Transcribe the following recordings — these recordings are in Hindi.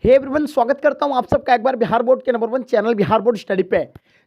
हे एवरीवन, स्वागत करता हूं आप सबका एक बार बिहार बोर्ड के number 1 channel Bihar board study पे।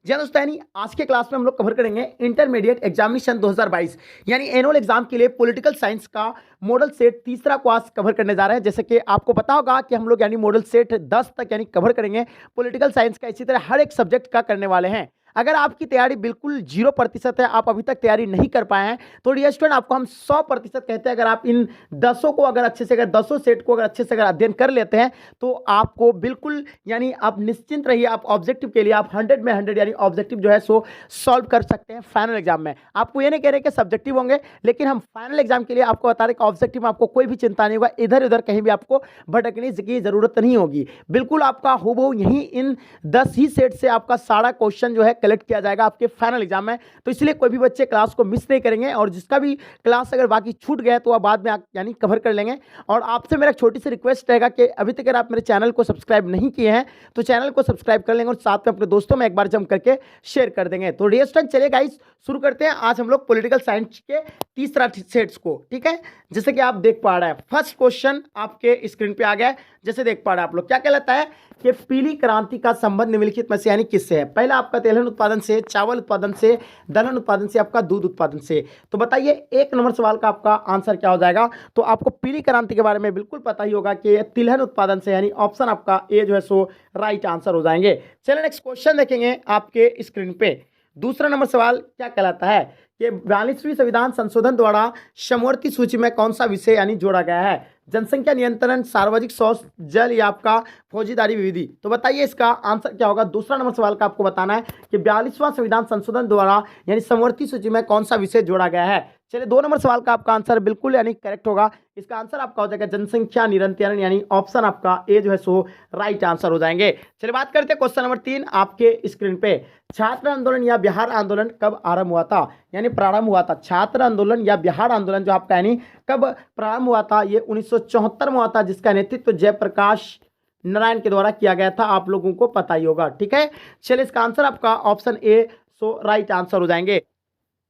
जी हाँ दोस्तों, यानी आज के क्लास में हम लोग कवर करेंगे इंटरमीडिएट एग्जामिनेशन 2022 यानी एनुअल एग्जाम के लिए पॉलिटिकल साइंस का मॉडल सेट तीसरा क्लास कवर करने जा रहे हैं। जैसे कि आपको पता होगा कि हम लोग यानी मॉडल सेट 10 तक यानी कवर करेंगे पॉलिटिकल साइंस का, इसी तरह हर एक सब्जेक्ट का करने वाले हैं। अगर आपकी तैयारी बिल्कुल 0% है, आप अभी तक तैयारी नहीं कर पाए हैं, तो डियर स्टूडेंट आपको हम 100% कहते हैं। अगर आप इन 10 को अगर अच्छे से अगर 10 सेट को अगर अच्छे से अगर अध्ययन कर लेते हैं तो आपको बिल्कुल यानी आप निश्चिंत रहिए, आप ऑब्जेक्टिव के लिए आप 100 में 100 यानी ऑब्जेक्टिव जो है सो सॉल्व कर सकते हैं फाइनल एग्जाम में। आपको ये नहीं कह रहे कि सब्जेक्टिव होंगे, लेकिन हम फाइनल एग्जाम के लिए आपको बता रहे कि ऑब्जेक्टिव में आपको कोई भी चिंता नहीं होगा, इधर उधर कहीं भी आपको भटकने की जरूरत नहीं होगी। बिल्कुल आपका हूबहू यही इन 10 ही सेट से आपका सारा क्वेश्चन जो है कलेक्ट किया जाएगा आपके फाइनल एग्जाम में। तो इसलिए कोई भी बच्चे क्लास को मिस नहीं करेंगे, और जिसका भी क्लास अगर बाकी छूट गया तो आप बाद में यानी कवर कर लेंगे। और आपसे मेरा छोटी सी रिक्वेस्ट रहेगा कि अभी तक अगर आप मेरे चैनल को सब्सक्राइब नहीं किए हैं तो चैनल को सब्सक्राइब कर लेंगे और साथ में अपने दोस्तों में एक बार जम करके शेयर कर देंगे। तो डियर स्टूडेंट चलिए गाइस शुरू करते हैं आज हम लोग पॉलिटिकल साइंस के तीसरा सेट्स को। ठीक है, जैसे कि आप देख पा रहे हैं फर्स्ट क्वेश्चन आपके स्क्रीन पे आ गया है। जैसे देख पा रहे हैं आप लोग, क्या कहलाता है कि पीली क्रांति का संबंध निम्नलिखित में से यानी किससे है? पहला आपका तेलहन उत्पादन से, चावल उत्पादन से, दलहन उत्पादन से, आपका दूध उत्पादन से। तो बताइए 1 नंबर सवाल का आपका आंसर क्या हो जाएगा? तो आपको पीली क्रांति के बारे में बिल्कुल पता ही होगा कि तिलहन उत्पादन से, यानी ऑप्शन आपका ए जो है सो राइट आंसर हो जाएंगे। चलिए नेक्स्ट क्वेश्चन देखेंगे आपके स्क्रीन पे। दूसरा नंबर सवाल क्या कहलाता है कि 42वीं संविधान संशोधन द्वारा समवर्ती सूची में कौन सा विषय यानी जोड़ा गया है? जनसंख्या नियंत्रण, सार्वजनिक शौच, जल या आपका फौजीदारी विधि। तो बताइए इसका आंसर क्या होगा? दूसरा नंबर सवाल का आपको बताना है कि 42वां संविधान संशोधन द्वारा यानी समवर्ती सूची में कौन सा विषय जोड़ा गया है। चलिए 2 नंबर सवाल का आपका आंसर बिल्कुल यानी करेक्ट होगा। इसका आंसर आपका हो जाएगा जनसंख्या नियंत्रण, यानी ऑप्शन आपका ए जो है सो राइट आंसर हो जाएंगे। चलिए बात करते हैं क्वेश्चन नंबर 3 आपके स्क्रीन पे। छात्र आंदोलन या बिहार आंदोलन कब आरंभ हुआ था यानी प्रारंभ हुआ था? छात्र आंदोलन या बिहार आंदोलन जो आपका यानी कब प्रारंभ हुआ था? ये 1974 में हुआ था, जिसका नेतृत्व जयप्रकाश नारायण के द्वारा किया गया था। आप लोगों को पता ही होगा। ठीक है, चलिए इसका आंसर आपका option A so right answer हो जाएंगे।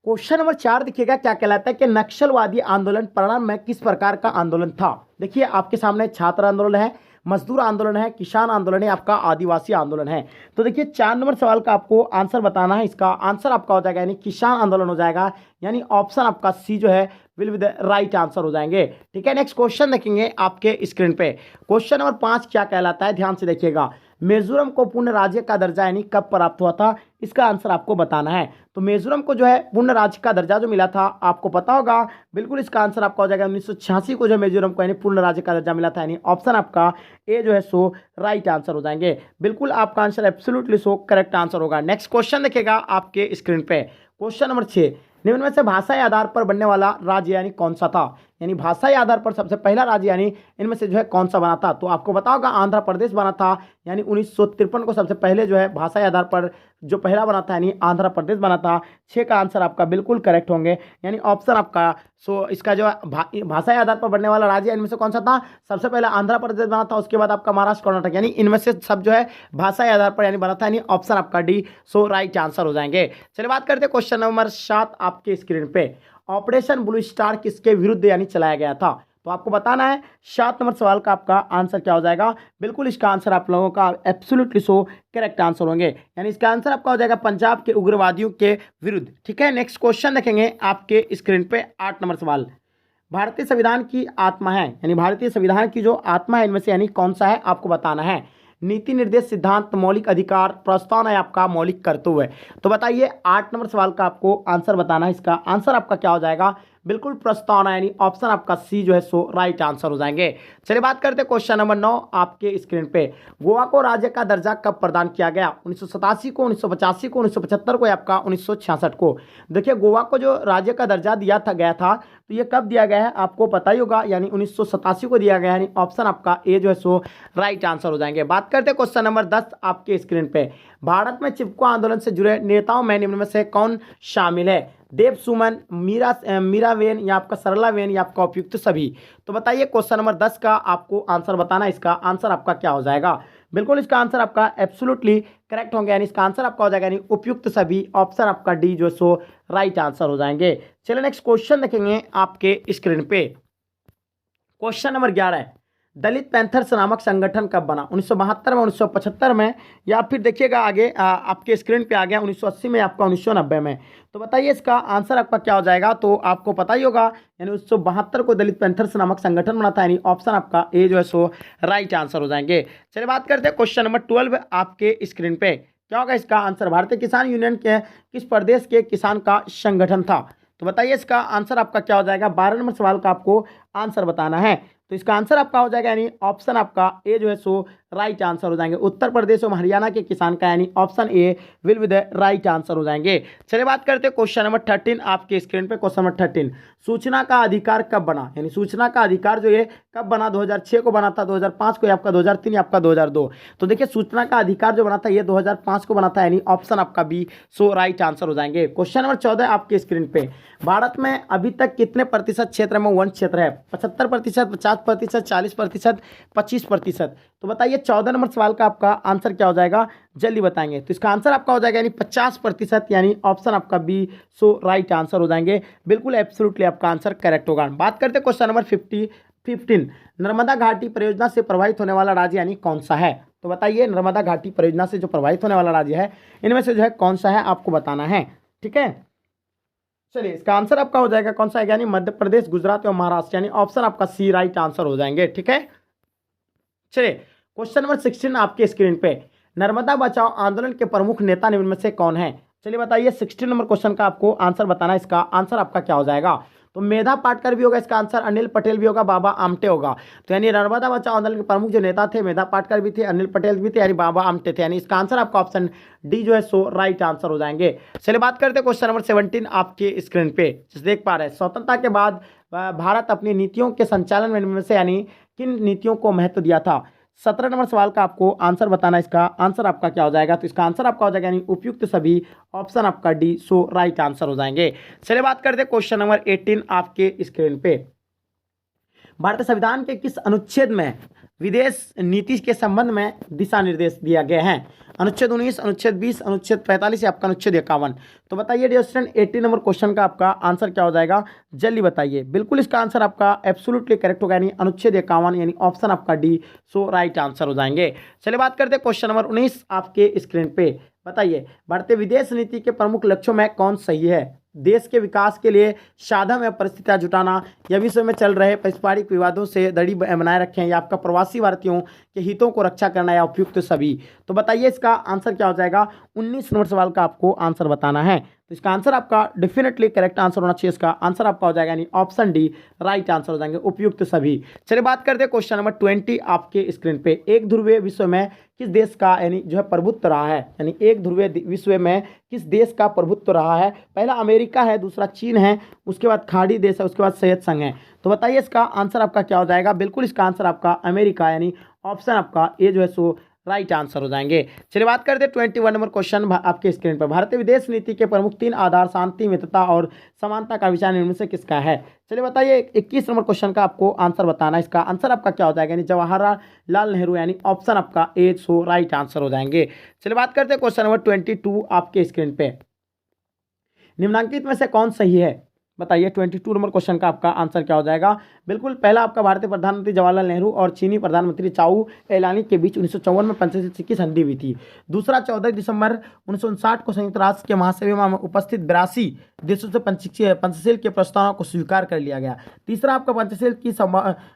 क्वेश्चन नंबर 4 देखिएगा, क्या कहलाता है कि नक्सलवादी आंदोलन प्रारंभ में किस प्रकार का आंदोलन था? देखिए आपके सामने छात्र आंदोलन है, मजदूर आंदोलन है, किसान आंदोलन है, आपका आदिवासी आंदोलन है। तो देखिए 4 नंबर सवाल का आपको आंसर बताना है। इसका आंसर आपका हो जाएगा यानी किसान आंदोलन हो जाएगा, यानी ऑप्शन आपका सी जो है will be the right answer हो जाएंगे। ठीक है, नेक्स्ट क्वेश्चन देखेंगे आपके स्क्रीन पे। क्वेश्चन नंबर 5 क्या कहलाता है? ध्यान से देखिएगा। मिजोरम को पूर्ण राज्य का दर्जा यानी कब प्राप्त हुआ था? इसका आंसर आपको बताना है। तो मिजोरम को जो है पूर्ण राज्य का दर्जा जो मिला था आपको पता होगा, बिल्कुल इसका आंसर आपका हो जाएगा 1986 को जो मिजोरम को यानी पूर्ण राज्य का दर्जा मिला था, यानी ऑप्शन आपका ए जो है सो राइट आंसर हो जाएंगे। बिल्कुल आपका answer absolutely so correct answer होगा। नेक्स्ट क्वेश्चन देखिएगा आपके स्क्रीन पे। क्वेश्चन नंबर 6, निम्न में से भाषा के आधार पर बनने वाला राज्य यानी कौन सा था? यानी भाषा के आधार पर सबसे पहला राज्य यानी इनमें से जो है कौन सा बना था? तो आपको पता होगा आंध्र प्रदेश बना था, यानी 1953 को सबसे पहले जो है भाषा के आधार पर जो पहला बना था यानी आंध्र प्रदेश बना था। 6 का आंसर आपका बिल्कुल करेक्ट होंगे, यानी ऑप्शन आपका सो इसका जो भाषा के आधार पर बनने वाला राज्य इनमें से कौन सा था? सबसे पहले आंध्र प्रदेश बना था, उसके बाद आपका महाराष्ट्र, कर्नाटक, यानी इनमें से सब जो है भाषा के आधार पर यानी बना था, यानी ऑप्शन आपका डी सो राइट आंसर हो जाएंगे। चलिए बात करते हैं क्वेश्चन नंबर 7 आपके स्क्रीन पे। ऑपरेशन ब्लू स्टार किसके विरुद्ध यानी चलाया गया था? तो आपको बताना है 7 नंबर सवाल का आपका आंसर क्या हो जाएगा? बिल्कुल इसका आंसर आप लोगों का एब्सोल्युटली सो करेक्ट आंसर होंगे, यानी इसका आंसर आपका हो जाएगा पंजाब के उग्रवादियों के विरुद्ध। ठीक है, नेक्स्ट क्वेश्चन देखेंगे आपके स्क्रीन पे। 8 नंबर सवाल, भारतीय संविधान की आत्मा है यानी भारतीय संविधान की जो आत्मा है इनमें से यानी कौन सा है? आपको बताना है। नीति निर्देश सिद्धांत, मौलिक अधिकार, प्रस्तावना है आपका मौलिक कर्तव्य। तो बताइए 8 नंबर सवाल का आपको आंसर बताना है। इसका आंसर आपका क्या हो जाएगा? बिल्कुल प्रस्तावना, यानी ऑप्शन आपका सी जो है सो राइट आंसर हो जाएंगे। चलिए बात करते हैं क्वेश्चन नंबर 9 आपके स्क्रीन पे। गोवा को राज्य का दर्जा कब प्रदान किया गया? 1987 को, 1985 को, 1975 को या आपका 1966 को? देखिए गोवा को जो राज्य का दर्जा दिया था गया था, तो ये कब दिया गया है आपको पता ही होगा, यानी 1987 को दिया गया है, यानी ऑप्शन आपका ए जो है सो राइट आंसर हो जाएंगे। बात करते हैं क्वेश्चन नंबर 10 आपके स्क्रीन पे। भारत में चिपको आंदोलन से जुड़े नेताओं में निम्न में से कौन शामिल है? देव सुमन, मीराबेन या आपका सरलाबेन या आपका उपयुक्त सभी? तो बताइए क्वेश्चन नंबर 10 का आपको आंसर बताना है। इसका आंसर आपका क्या हो जाएगा? बिल्कुल इसका आंसर आपका एब्सोल्युटली करेक्ट होंगे, यानी इसका आंसर आपका हो जाएगा यानी उपयुक्त सभी, ऑप्शन आपका डी जो सो राइट आंसर हो जाएंगे। चलिए नेक्स्ट क्वेश्चन देखेंगे आपके स्क्रीन पे। क्वेश्चन नंबर 11 है, दलित पैंथर्स नामक संगठन कब बना? 1972 में, 1975 में, या फिर देखिएगा आगे आपके स्क्रीन पे आ गया 1980 में, आपका 1990 में। तो बताइए इसका आंसर आपका क्या हो जाएगा? तो आपको पता ही होगा, यानी 1972 को दलित पैंथर्स नामक संगठन बना था, यानी ऑप्शन आपका ए जो है सो राइट आंसर हो जाएंगे। चलिए बात करते हैं क्वेश्चन नंबर 12 आपके स्क्रीन पे। क्या होगा इसका आंसर? भारतीय किसान यूनियन के किस प्रदेश के किसान का संगठन था? तो बताइए इसका आंसर आपका क्या हो जाएगा? 12 नंबर सवाल का आपको आंसर बताना है। तो इसका आंसर आपका हो जाएगा, यानी ऑप्शन आपका ए जो है सो राइट आंसर हो जाएंगे। उत्तर प्रदेश और हरियाणा के किसान का, यानी option A will be the right answer हो जाएंगे। चलिए बात करते हैं क्वेश्चन नंबर 13 आपके स्क्रीन पे। क्वेश्चन नंबर 13, सूचना का अधिकार कब बना? यानी सूचना का अधिकार जो है कब बना? 2006 को बना था, 2005 को, या आपका 2003, या आपका 2002। तो देखिए सूचना का अधिकार जो बना था ये 2005 को बना था, यानी ऑप्शन आपका बी सो राइट आंसर हो जाएंगे। क्वेश्चन नंबर 14 आपके स्क्रीन पे। भारत में अभी तक कितने प्रतिशत क्षेत्र में वन क्षेत्र है? 75%, 50%, 40%, 25%। तो बताइए 14 नंबर सवाल का आपका आंसर क्या हो जाएगा? जल्दी बताएंगे। तो इसका आंसर आपका हो जाएगा, यानी 50%, यानी ऑप्शन आपका बी सो राइट आंसर हो जाएंगे। बिल्कुल एब्सोल्युटली आपका आंसर करेक्ट होगा। बात करते हैं क्वेश्चन नंबर 15, नर्मदा घाटी परियोजना से प्रभावित होने वाला राज्य यानी कौन सा है? तो बताइए नर्मदा घाटी परियोजना से जो प्रभावित होने वाला राज्य है इनमें से जो है कौन सा है, आपको बताना है। ठीक है, चलिए इसका आंसर आपका हो जाएगा कौन सा है? यानी मध्य प्रदेश, गुजरात और महाराष्ट्र, यानी ऑप्शन आपका सी राइट आंसर हो जाएंगे। ठीक है, चलिए क्वेश्चन नंबर 16 आपके स्क्रीन पे। नर्मदा बचाओ आंदोलन के प्रमुख नेता निम्न में से कौन है? चलिए बताइए 16 नंबर क्वेश्चन का आपको आंसर बताना है। इसका आंसर आपका क्या हो जाएगा? तो मेधा पाटकर भी होगा इसका आंसर, अनिल पटेल भी होगा, बाबा आमटे होगा। तो यानी नर्मदा बचाओ आंदोलन के प्रमुख जो नेता थे, मेधा पाटकर भी थे, अनिल पटेल भी थे, यानी बाबा आमटे थे, यानी इसका आंसर आपका ऑप्शन डी जो है सो राइट आंसर हो जाएंगे। चलिए बात करते हैं क्वेश्चन नंबर 17 आपके स्क्रीन पे। देख पा रहे हैं स्वतंत्रता के बाद भारत अपनी नीतियों के संचालन में से यानी किन नीतियों को महत्व दिया था? 17 नंबर सवाल का आपको आंसर बताना, इसका आंसर आपका क्या हो जाएगा? तो इसका आंसर आपका हो जाएगा यानी उपयुक्त सभी, ऑप्शन आपका डी सो राइट आंसर हो जाएंगे। चलिए बात करते हैं क्वेश्चन नंबर 18 आपके स्क्रीन पे। भारतीय संविधान के किस अनुच्छेद में विदेश नीति के संबंध में दिशा निर्देश दिया गया है? अनुच्छेद 19, अनुच्छेद 20, अनुच्छेद 45 या आपका अनुच्छेद 51। तो बताइए डियर स्टूडेंट 18 नंबर क्वेश्चन का आपका आंसर क्या हो जाएगा? जल्दी बताइए। बिल्कुल इसका आंसर आपका एब्सोल्युटली करेक्ट होगा, यानी अनुच्छेद 51, यानी ऑप्शन आपका डी सो राइट आंसर हो जाएंगे। चलिए बात करते हैं क्वेश्चन नंबर 19 आपके स्क्रीन पे। बताइए भारतीय विदेश नीति के प्रमुख लक्ष्यों में कौन सही है? देश के विकास के लिए साधन या परिस्थितियां जुटाना, या विश्व में चल रहे पारस्परिक विवादों से दड़ी बनाए रखें, या आपका प्रवासी भारतीयों के हितों को रक्षा करना, या उपयुक्त सभी। तो बताइए इसका आंसर क्या हो जाएगा? 19 नंबर सवाल का आपको आंसर बताना है। तो इसका आंसर आपका डेफिनेटली करेक्ट आंसर होना चाहिए। इसका आंसर आपका हो जाएगा यानी ऑप्शन डी राइट आंसर हो जाएंगे, उपयुक्त सभी। चलिए बात करते हैं क्वेश्चन नंबर 20 आपके स्क्रीन पे। एक ध्रुवीय विश्व में किस देश का यानी जो है प्रभुत्व रहा है? यानी एक ध्रुवीय विश्व में किस देश का प्रभुत्व रहा है? पहला अमेरिका है, दूसरा चीन है, उसके बाद खाड़ी देश है, उसके बाद संयुक्त संघ है। तो बताइए इसका आंसर आपका क्या हो जाएगा? बिल्कुल इसका आंसर आपका अमेरिका यानी ऑप्शन आपका ए जो है सो राइट आंसर हो जाएंगे। चलिए बात करते हैं 21 नंबर क्वेश्चन आपके स्क्रीन पर। भारतीय विदेश नीति के प्रमुख 3 आधार शांति, मित्रता और समानता का विचार इनमें से किसका है? चलिए बताइए 21 नंबर क्वेश्चन का आपको आंसर बताना है। इसका आंसर आपका क्या हो जाएगा? यानी जवाहरलाल नेहरू यानी ऑप्शन आपका ए सो राइट आंसर हो जाएंगे। चलिए बात करते हैं क्वेश्चन नंबर 22 आपके स्क्रीन पे। निम्नलिखित में से कौन सही है? बताइए 22 नंबर क्वेश्चन का आपका आंसर क्या हो जाएगा? बिल्कुल पहला आपका भारतीय प्रधानमंत्री जवाहरलाल नेहरू और चीनी प्रधानमंत्री चाउ एलानी के बीच 1954 में पंचशील की संधि हुई थी। दूसरा 14 दिसंबर 1959 को संयुक्त राष्ट्र के महासभा में उपस्थित 82 देशों से पंचशील के प्रस्तावों को स्वीकार कर लिया गया। तीसरा आपका पंचशील की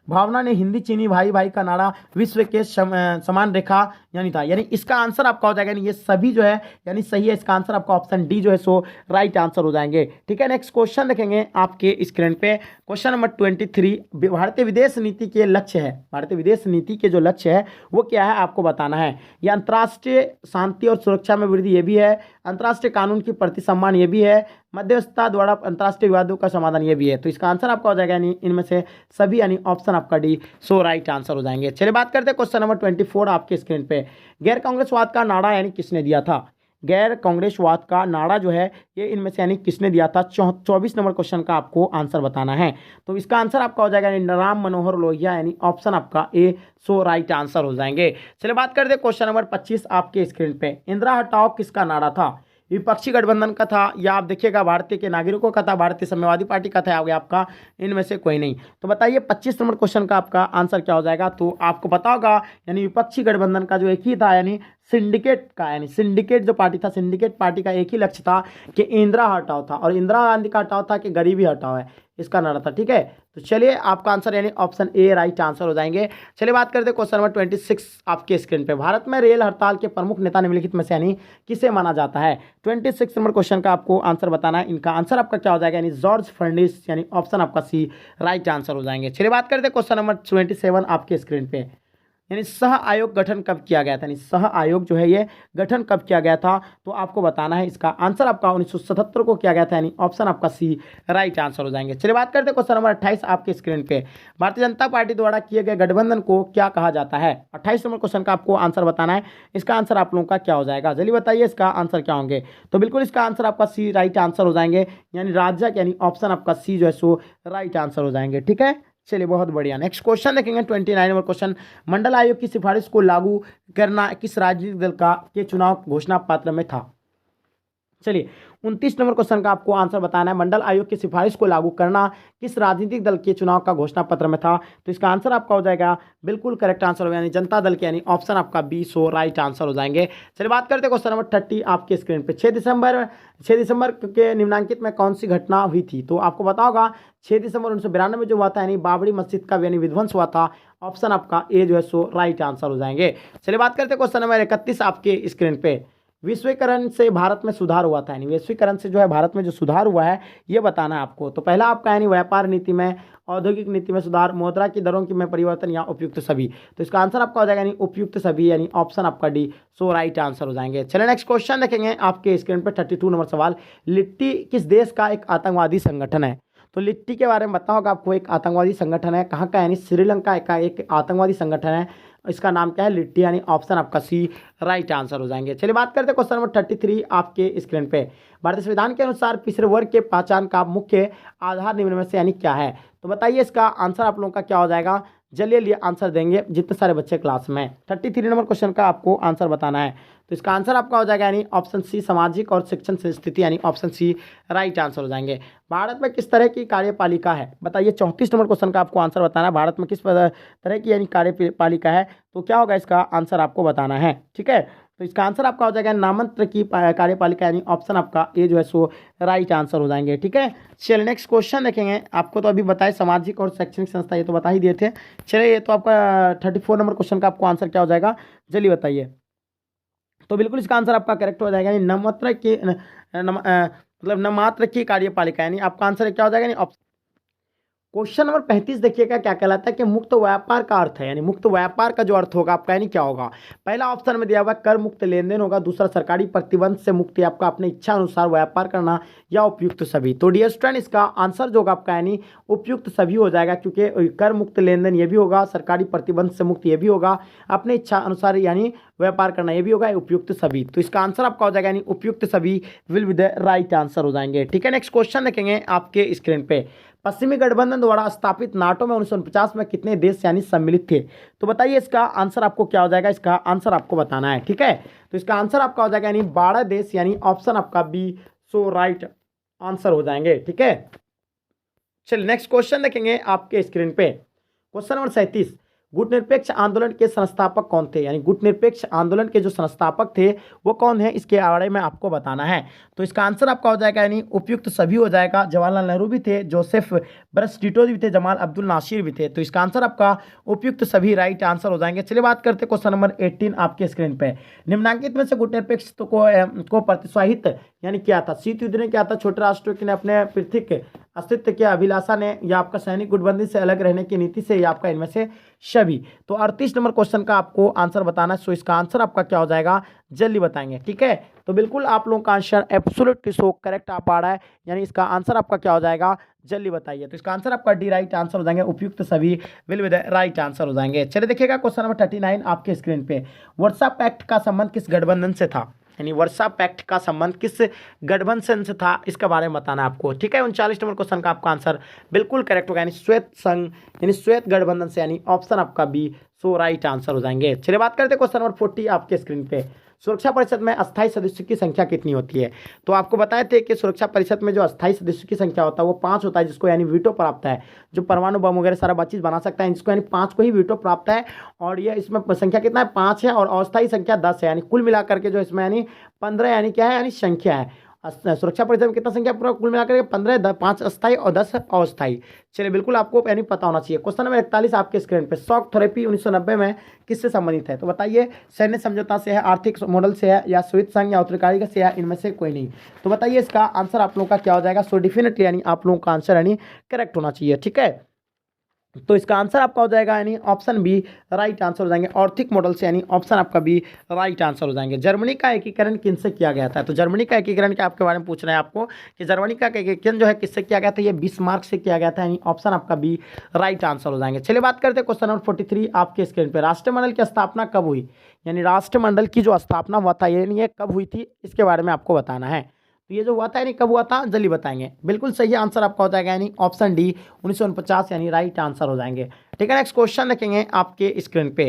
भावना ने हिंदी चीनी भाई भाई का नारा विश्व के समान रेखा यानी था। यानी इसका आंसर आपका हो जाएगा, यानी ये सभी जो है यानी सही है। इसका आंसर आपका ऑप्शन डी जो है सो राइट आंसर हो जाएंगे। ठीक है, नेक्स्ट क्वेश्चन देखेंगे आपके स्क्रीन पे। क्वेश्चन नंबर 23, भारतीय विदेश नीति के लक्ष्य है। भारतीय विदेश नीति के जो लक्ष्य है वो क्या है आपको बताना है। ये अंतर्राष्ट्रीय शांति और सुरक्षा में वृद्धि ये भी है, अंतर्राष्ट्रीय कानून की प्रति सम्मान ये भी है, मध्यस्थता द्वारा अंतर्राष्ट्रीय विवादों का समाधान ये भी है। तो इसका आंसर आपका हो जाएगा यानी इनमें से सभी यानी ऑप्शन आपका डी सो राइट आंसर हो जाएंगे। चलिए बात करते हैं क्वेश्चन नंबर 24 आपके स्क्रीन पे। गैर कांग्रेसवाद का नारा यानी किसने दिया था? गैर कांग्रेसवाद का नारा जो है ये इनमें से यानी किसने दिया था? 24 नंबर क्वेश्चन का आपको आंसर बताना है। तो इसका आंसर आपका हो जाएगा यानी राम मनोहर लोहिया यानी ऑप्शन आपका ए सो राइट आंसर हो जाएंगे। चलिए बात करते हैं क्वेश्चन नंबर 25 आपके स्क्रीन पे। इंदिरा हटाओ किसका नारा था? विपक्षी गठबंधन का था, या आप देखिएगा भारतीय के नागरिकों का था, भारतीय साम्यवादी पार्टी का था, या आपका इनमें से कोई नहीं। तो बताइए 25 नंबर क्वेश्चन का आपका आंसर क्या हो जाएगा। तो आपको पता होगा यानी विपक्षी गठबंधन का जो एक ही था यानी सिंडिकेट का, यानी सिंडिकेट जो पार्टी था, सिंडिकेट पार्टी का एक ही लक्ष्य था कि इंदिरा हटाओ था, और इंदिरा गांधी का हटाओ था कि गरीबी हटाओ है, इसका नारा था। ठीक है, तो चलिए आपका आंसर यानी ऑप्शन ए राइट आंसर हो जाएंगे। चलिए बात करते हैं क्वेश्चन नंबर 26 आपके स्क्रीन पे। भारत में रेल हड़ताल के प्रमुख नेता निम्नलिखित में से यानी किसे माना जाता है। 26 नंबर क्वेश्चन का आपको आंसर बताना है। इनका आंसर आपका क्या हो जाएगा, यानी जॉर्ज फर्नांडिस, यानी ऑप्शन आपका सी राइट आंसर हो जाएंगे। चलिए बात करते हैं क्वेश्चन नंबर 27 आपके स्क्रीन पे, यानी सह आयोग गठन कब किया गया था, यानी सह आयोग जो है ये गठन कब किया गया था, तो आपको बताना है। इसका आंसर आपका 1977 को किया गया था, यानी ऑप्शन आपका सी राइट आंसर हो जाएंगे। चलिए बात करते हैं क्वेश्चन नंबर 28 आपके स्क्रीन पे। भारतीय जनता पार्टी द्वारा किए गए गठबंधन को क्या कहा जाता है। 28 नंबर क्वेश्चन का आपको आंसर बताना है। इसका आंसर आप लोगों का क्या हो जाएगा, जल्दी बताइए इसका आंसर क्या होंगे। तो बिल्कुल इसका आंसर आपका सी राइट आंसर हो जाएंगे, यानी राज्य यानी ऑप्शन आपका सी जो है सो राइट आंसर हो जाएंगे। ठीक है, चलिए बहुत बढ़िया। नेक्स्ट क्वेश्चन देखेंगे 29 नंबर क्वेश्चन। मंडल आयोग की सिफारिश को लागू करना किस राजनीतिक दल का के चुनाव घोषणा पत्र में था। चलिए 29 नंबर क्वेश्चन का आपको आंसर बताना है। मंडल आयोग की सिफारिश को लागू करना किस राजनीतिक दल के चुनाव का घोषणा पत्र में था। तो इसका आंसर आपका हो जाएगा बिल्कुल करेक्ट आंसर होगा, यानी जनता दल के, यानी ऑप्शन आपका बी सो राइट आंसर हो जाएंगे। चलिए बात करते हैं क्वेश्चन नंबर 30 आपके स्क्रीन पे। 6 दिसंबर के निम्नांकित में कौन सी घटना हुई थी। तो आपको पता होगा 6 दिसंबर 1992 में जो हुआ था, यानी बाबरी मस्जिद का यानी विध्वंस हुआ था। ऑप्शन आपका ए जो है सो राइट आंसर हो जाएंगे। चलिए बात करते हैं क्वेश्चन नंबर 31 आपके स्क्रीन पे। विश्वीकरण से भारत में सुधार हुआ था, यानी वैश्वीकरण से जो है भारत में जो सुधार हुआ है ये बताना है आपको। तो पहला आपका यानी व्यापार नीति में, औद्योगिक नीति में सुधार, मुद्रा की दरों की में परिवर्तन, या उपयुक्त सभी। तो इसका आंसर आपका हो जाएगा यानी उपयुक्त सभी, यानी ऑप्शन आपका डी सो राइट आंसर हो जाएंगे। चलिए नेक्स्ट क्वेश्चन देखेंगे आपके स्क्रीन पर। 32 नंबर सवाल। लिट्टी किस देश का एक आतंकवादी संगठन है। तो लिट्टी के बारे में पता होगा आपको, एक आतंकवादी संगठन है, कहाँ का, यानी श्रीलंका का एक आतंकवादी संगठन है। इसका नाम क्या है, लिट्टी, यानी ऑप्शन आपका सी राइट आंसर हो जाएंगे। चलिए बात करते हैं क्वेश्चन नंबर 33 आपके स्क्रीन पे। भारतीय संविधान के अनुसार पिछड़े वर्ग के पहचान का मुख्य आधार निम्न में से यानी क्या है। तो बताइए इसका आंसर आप लोगों का क्या हो जाएगा, जल्दी आंसर देंगे जितने सारे बच्चे क्लास में। 33 नंबर क्वेश्चन का आपको आंसर बताना है। तो इसका आंसर आपका हो जाएगा यानी ऑप्शन सी सामाजिक और शिक्षण स्थिति, यानी ऑप्शन सी राइट आंसर हो जाएंगे। भारत में किस तरह की कार्यपालिका है। बताइए 34 नंबर क्वेश्चन का आपको आंसर बताना है। भारत में किस तरह की यानी कार्यपालिका है, तो क्या होगा इसका आंसर आपको बताना है। ठीक है, तो इसका आंसर आपका हो जाएगा नामांतर की कार्यपालिका, यानी ऑप्शन आपका ए जो है सो राइट आंसर हो जाएंगे। ठीक है, चलिए नेक्स्ट क्वेश्चन देखेंगे। आपको तो अभी बताए सामाजिक और शैक्षणिक संस्था, ये तो बता ही दिए थे। चलिए ये तो आपका 34 नंबर क्वेश्चन का आपको आंसर क्या हो जाएगा, जल्दी बताइए। तो बिल्कुल इसका आंसर आपका करेक्ट हो जाएगा, यानी मतलब नमात्र की कार्यपालिका, यानी आपका आंसर क्या हो जाएगा, यानी क्वेश्चन नंबर 35 देखिएगा क्या कहलाता है कि मुक्त व्यापार का अर्थ है, यानी मुक्त व्यापार का जो अर्थ होगा आपका यानी क्या होगा। पहला ऑप्शन में दिया हुआ कर मुक्त लेन देन होगा, दूसरा सरकारी प्रतिबंध से मुक्ति, आपका अपने इच्छा अनुसार व्यापार करना, या उपयुक्त सभी। तो डियर स्टूडेंट इसका आंसर जो होगा आपका यानी उपयुक्त सभी हो जाएगा, क्योंकि कर मुक्त लेन देन ये भी होगा, सरकारी प्रतिबंध से मुक्त ये भी होगा, अपने इच्छा अनुसार यानी व्यापार करना ये भी होगा, उपयुक्त सभी। तो इसका आंसर आपका हो जाएगा यानी उपयुक्त सभी will be the right answer हो जाएंगे। ठीक है, नेक्स्ट क्वेश्चन देखेंगे आपके स्क्रीन पे। पश्चिमी गठबंधन द्वारा स्थापित नाटो में 1949 में कितने देश यानी सम्मिलित थे। तो बताइए इसका आंसर आपको क्या हो जाएगा, इसका आंसर आपको बताना है। ठीक है, तो इसका आंसर आपका हो जाएगा यानी 12 देश, यानी ऑप्शन आपका बी सो राइट आंसर हो जाएंगे। ठीक है, चलिए नेक्स्ट क्वेश्चन देखेंगे आपके स्क्रीन पे। Question number 37। गुटनिरपेक्ष आंदोलन के संस्थापक कौन थे, यानी गुटनिरपेक्ष आंदोलन के जो संस्थापक थे वो कौन है, इसके बारे में आपको बताना है। तो इसका आंसर आपका हो जाएगा यानी उपयुक्त सभी हो जाएगा। जवाहरलाल नेहरू भी थे, जोसेफ ब्रस टिटो भी थे, जमाल अब्दुल नासिर भी थे। तो इसका आंसर आपका उपयुक्त सभी राइट आंसर हो जाएंगे। चलिए बात करते हैं क्वेश्चन नंबर 18 आपके स्क्रीन पे। निम्नांकित में से गुटनिरपेक्ष को प्रोत्साहित यानी क्या था। शीत युद्ध ने क्या था, छोटे राष्ट्रों के अपने पृथक अस्तित्व के अभिलाषा ने, या आपका सैनिक गुटबंदी से अलग रहने की नीति से, या आपका इनमें से सभी। तो 38 नंबर क्वेश्चन का आपको आंसर बताना है। सो इसका आंसर आपका क्या हो जाएगा, जल्दी बताएंगे। ठीक है, तो बिल्कुल आप लोगों का आंसर एब्सोल्युटली सो करेक्ट आ पा रहा है, यानी इसका आंसर आपका क्या हो जाएगा, जल्दी बताइए। तो इसका आंसर आपका डी राइट आंसर हो जाएंगे, उपयुक्त सभी will be the right answer हो जाएंगे। चलिए देखिएगा क्वेश्चन नंबर 39 आपके स्क्रीन पे। वर्सा पैक्ट का संबंध किस गठबंधन से था, यानी वर्सा पैक्ट का संबंध किस गठबंधन से था, इसके बारे में बताना है आपको। ठीक है, 39 नंबर क्वेश्चन का आपका आंसर बिल्कुल करेक्ट होगा, यानी श्वेत संघ यानी श्वेत गठबंधन से, यानी ऑप्शन आपका बी सो राइट आंसर हो जाएंगे। चलिए बात करते हैं क्वेश्चन नंबर 40 आपके स्क्रीन पे। सुरक्षा परिषद में अस्थायी सदस्यों की संख्या कितनी होती है? तो आपको बताए थे कि सुरक्षा परिषद में जो अस्थायी सदस्यों की संख्या होता है वो 5 होता है, जिसको यानी वीटो प्राप्त है। जो परमाणु बम वगैरह सारा बातचीत बना सकता है, जिसको यानी 5 को ही वीटो प्राप्त है। और ये इसमें संख्या कितना है? 5 है। और अस्थायी संख्या 10 है, यानी कुल मिलाकर के जो इसमें यानी 15 यानी क्या है, यानी संख्या है। सुरक्षा परिषद में कितना संख्या पूरा कुल मिलाकर के 15, 5 अस्थायी और 10 अस्थायी। चलिए बिल्कुल आपको यानी पता होना चाहिए। क्वेश्चन नंबर 41 आपके स्क्रीन पे। शॉक थेरेपी 1990 में किससे संबंधित है? तो बताइए, सैन्य समझौता से है, आर्थिक मॉडल से है, या स्विस संघ या उत्तरकारिता से है, इनमें से कोई नहीं। तो बताइए इसका आंसर आप लोगों का क्या हो जाएगा? सो डेफिनेटली यानी आप लोगों का आंसर यानी करेक्ट होना चाहिए। ठीक है, तो इसका आंसर आपका हो जाएगा यानी ऑप्शन बी राइट आंसर हो जाएंगे। आर्थिक मॉडल से यानी ऑप्शन आपका बी राइट आंसर हो जाएंगे। जर्मनी का एकीकरण किनसे किया गया था? तो जर्मनी का एकीकरण क्या आपके बारे में पूछ रहे हैं आपको कि जर्मनी का एकीकरण जो है किससे किया गया था? ये बिस्मार्क से किया गया था, यानी ऑप्शन आपका बी राइट आंसर हो जाएंगे। चलिए बात करते हैं क्वेश्चन नंबर 43 आपके स्क्रीन पर। राष्ट्रमंडल की स्थापना कब हुई? यानी राष्ट्रमंडल की जो स्थापना हुआ था यानी ये कब हुई थी, इसके बारे में आपको बताना है। तो ये जो हुआ था यानी कब हुआ था, जल्दी बताएंगे। बिल्कुल सही आंसर आपका हो जाएगा यानी ऑप्शन डी 1949 यानी राइट आंसर हो जाएंगे। ठीक है, नेक्स्ट क्वेश्चन देखेंगे आपके स्क्रीन पे।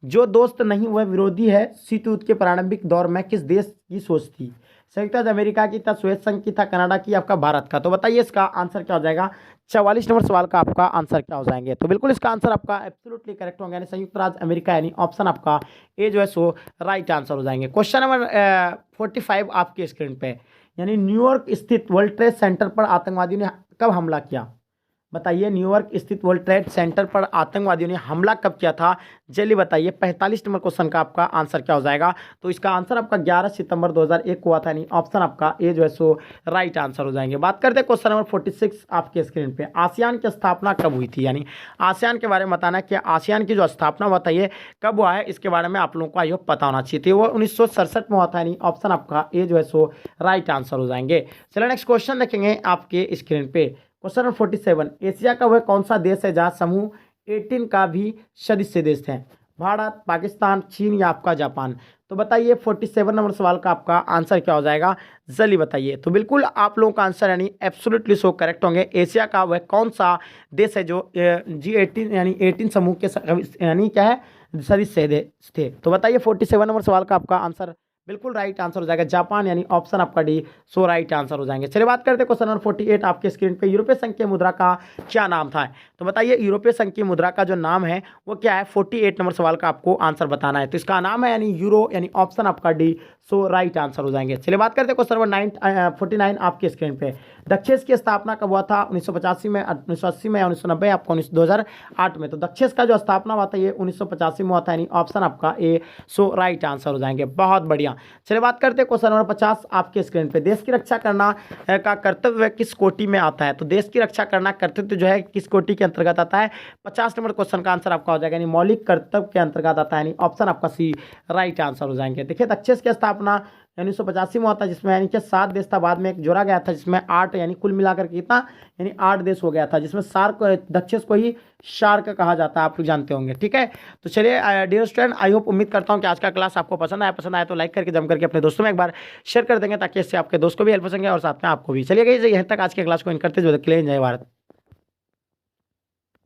जो दोस्त नहीं वह विरोधी है, शीत युद्ध के प्रारंभिक दौर में किस देश की सोच थी? संयुक्त राज्य अमेरिका की था, स्वेत संघ की था, कनाडा की, आपका भारत का। तो बताइए इसका आंसर क्या हो जाएगा? 44 नंबर सवाल का आपका आंसर क्या हो जाएंगे? तो बिल्कुल इसका आंसर आपका एब्सोल्युटली करेक्ट होगा, यानी संयुक्त राज्य अमेरिका, यानी ऑप्शन आपका ए जो है सो राइट आंसर हो जाएंगे। क्वेश्चन नंबर 45 आपके स्क्रीन पे। यानी न्यूयॉर्क स्थित वर्ल्ड ट्रेड सेंटर पर आतंकवादियों ने कब हमला किया? बताइए, न्यूयॉर्क स्थित वर्ल्ड ट्रेड सेंटर पर आतंकवादियों ने हमला कब किया था? जल्दी बताइए। 45 नंबर क्वेश्चन का आपका आंसर क्या हो जाएगा? तो इसका आंसर आपका 11 सितंबर 2001 हुआ था, यानी ऑप्शन आपका ए जो है सो राइट आंसर हो जाएंगे। बात करते हैं क्वेश्चन नंबर 46 आपके स्क्रीन पे। आसियान की स्थापना कब हुई थी? यानी आसियान के बारे में बताना है कि आसियान की जो स्थापना हुआ था ये कब हुआ है, इसके बारे में आप लोगों को आयोग पता होना चाहिए। वो 1967 में हुआ था, यानी ऑप्शन आपका ए जो है सो राइट आंसर हो जाएंगे। चलो नेक्स्ट क्वेश्चन देखेंगे आपके स्क्रीन पे। Question number 47। एशिया का वह कौन सा देश है जहां समूह 18 का भी सदस्य देश है? भारत, पाकिस्तान, चीन या आपका जापान? तो बताइए 47 नंबर सवाल का आपका आंसर क्या हो जाएगा? जल्दी बताइए। तो बिल्कुल आप लोगों का आंसर यानी एब्सोल्युटली सो करेक्ट होंगे। एशिया का वह कौन सा देश है जो G18 यानी 18 समूह के यानी क्या है सदस्य देश थे? तो बताइए 47 नंबर सवाल का आपका आंसर बिल्कुल राइट आंसर हो जाएगा जापान, यानी ऑप्शन आपका डी सो राइट आंसर हो जाएंगे। चलिए बात करते हैं क्वेश्चन नंबर 48 आपके स्क्रीन पे। यूरोपीय संघ की मुद्रा का क्या नाम था? तो बताइए यूरोपीय संघ की मुद्रा का जो नाम है वो क्या है? 48 नंबर सवाल का आपको आंसर बताना है। तो इसका नाम है यानी यूरो, यानी ऑप्शन आपका डी सो राइट आंसर हो जाएंगे। चलिए बात करते हैं क्वेश्चन नंबर 49 आपके स्क्रीन पे। दक्षेस की स्थापना कब हुआ था? 1985 में, 1980 में, 1990 आपको 2008 में। तो दक्षेस का जो स्थापना हुआ था ये 1985 में हुआ था, यानी ऑप्शन आपका ए सो राइट आंसर हो जाएंगे। बहुत बढ़िया। चलिए बात करते हैं क्वेश्चन नंबर 50 आपके स्क्रीन पे। देश की रक्षा करना का कर्तव्य किस कोटि में आता है? तो देश की रक्षा करना कर्तव्य जो है किस कोटि के अंतर्गत आता है? 50 नंबर क्वेश्चन का आंसर आपका हो जाएगा, यानी मौलिक कर्तव्य के अंतर्गत आता है, यानी ऑप्शन आपका सी राइट आंसर हो जाएंगे। देखिए दक्षेस की स्थापना 1985 में होता है, जिसमें यानी कि 7 देश था, बाद में एक जोड़ा गया था जिसमें 8 यानी कुल मिलाकर कितना यानी 8 देश हो गया था, जिसमें सार्क दक्षेस को ही शार्क कहा जाता है, आप लोग जानते होंगे। ठीक है, तो चलिए डियर स्टूडेंट, आई होप उम्मीद करता हूं कि आज का क्लास आपको पसंद आया तो लाइक करके जम करके अपने दोस्तों में एक बार शेयर कर देंगे, ताकि इससे आपके दोस्त को भी हेल्प हो सके और साथ में आपको भी। चलिए यहीं तक आज के क्लास को इन करते जो जय भारत।